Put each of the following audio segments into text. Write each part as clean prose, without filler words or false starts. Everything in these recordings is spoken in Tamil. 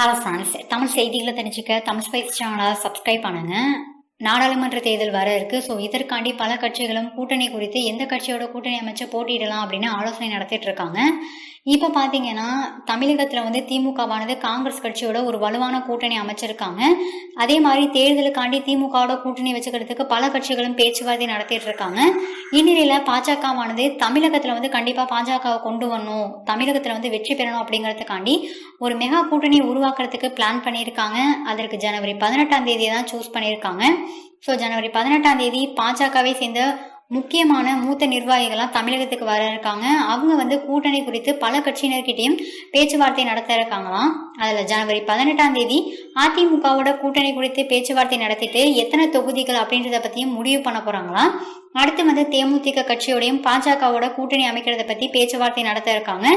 ஹலோ ஃப்ரெண்ட்ஸ், தமிழ் செய்திகளை தெரிஞ்சுக்க தமிழ் ஸ்பைஸ் சேனலை சப்ஸ்கிரைப் பண்ணுங்க. நாடாளுமன்ற தேர்தல் வர இருக்கு. ஸோ இதற்காண்டி பல கட்சிகளும் கூட்டணி குறித்து எந்த கட்சியோட கூட்டணி அமைச்சு போட்டியிடலாம் அப்படின்னு ஆலோசனை நடத்திட்டு இருக்காங்க. இப்போ பார்த்தீங்கன்னா தமிழகத்தில் திமுகவானது காங்கிரஸ் கட்சியோட ஒரு வலுவான கூட்டணி அமைச்சிருக்காங்க. அதே மாதிரி தேர்தலுக்காண்டி திமுகவோட கூட்டணி வச்சுக்கிறதுக்கு பல கட்சிகளும் பேச்சுவார்த்தை நடத்திட்டு இருக்காங்க. இந்நிலையில் பாஜகவானது தமிழகத்தில் கண்டிப்பாக பாஜகவை கொண்டு வரணும், தமிழகத்தில் வெற்றி பெறணும் அப்படிங்கிறதுக்காண்டி ஒரு மெகா கூட்டணியை உருவாக்குறதுக்கு பிளான் பண்ணியிருக்காங்க. அதற்கு ஜனவரி 18ஆம் தேதியை தான் சூஸ் பண்ணியிருக்காங்க. ஸோ ஜனவரி 18ஆம் தேதி பாஜகவை சேர்ந்த முக்கியமான மூத்த நிர்வாகிகள்லாம் தமிழகத்துக்கு வர இருக்காங்க. அவங்க கூட்டணி குறித்து பல கட்சியினர்கிட்டையும் பேச்சுவார்த்தை நடத்த இருக்காங்களாம். அதில் ஜனவரி 18ஆம் தேதி அதிமுகவோட கூட்டணி குறித்து பேச்சுவார்த்தை நடத்திட்டு எத்தனை தொகுதிகள் அப்படின்றத பற்றியும் முடிவு பண்ண போகிறாங்களாம். அடுத்து தேமுதிக கட்சியோடையும் பாஜகவோட கூட்டணி அமைக்கிறத பற்றி பேச்சுவார்த்தை நடத்த இருக்காங்க.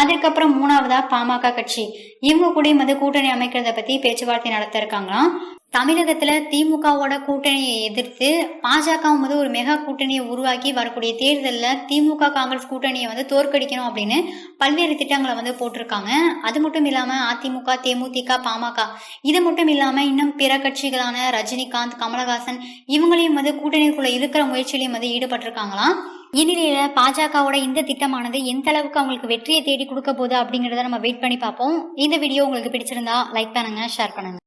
அதுக்கப்புறம் மூணாவதா பாமக கட்சி, இவங்க கூட கூட்டணி அமைக்கிறத பற்றி பேச்சுவார்த்தை நடத்த இருக்காங்களாம். தமிழகத்துல திமுகவோட கூட்டணியை எதிர்த்து பாஜகவும் ஒரு மெகா கூட்டணியை உருவாக்கி வரக்கூடிய தேர்தலில் திமுக காங்கிரஸ் கூட்டணியை தோற்கடிக்கணும் அப்படின்னு பல்வேறு திட்டங்களை போட்டிருக்காங்க. அது மட்டும் இல்லாம அதிமுக, தேமுதிக, பாமக இது மட்டும் இல்லாம இன்னும் பிற கட்சிகளான ரஜினிகாந்த், கமலஹாசன் இவங்களையும் கூட்டணிக்குள்ள இருக்கிற முயற்சியிலையும் ஈடுபட்டிருக்காங்களாம். இந்நிலையில பாஜகவோட இந்த திட்டமானது எந்த அளவுக்கு அவங்களுக்கு வெற்றியை தேடி கொடுக்க போகுது அப்படிங்கிறத நம்ம வெயிட் பண்ணி பார்ப்போம். இந்த வீடியோ உங்களுக்கு பிடிச்சிருந்தா லைக் பண்ணுங்க, ஷேர் பண்ணுங்க.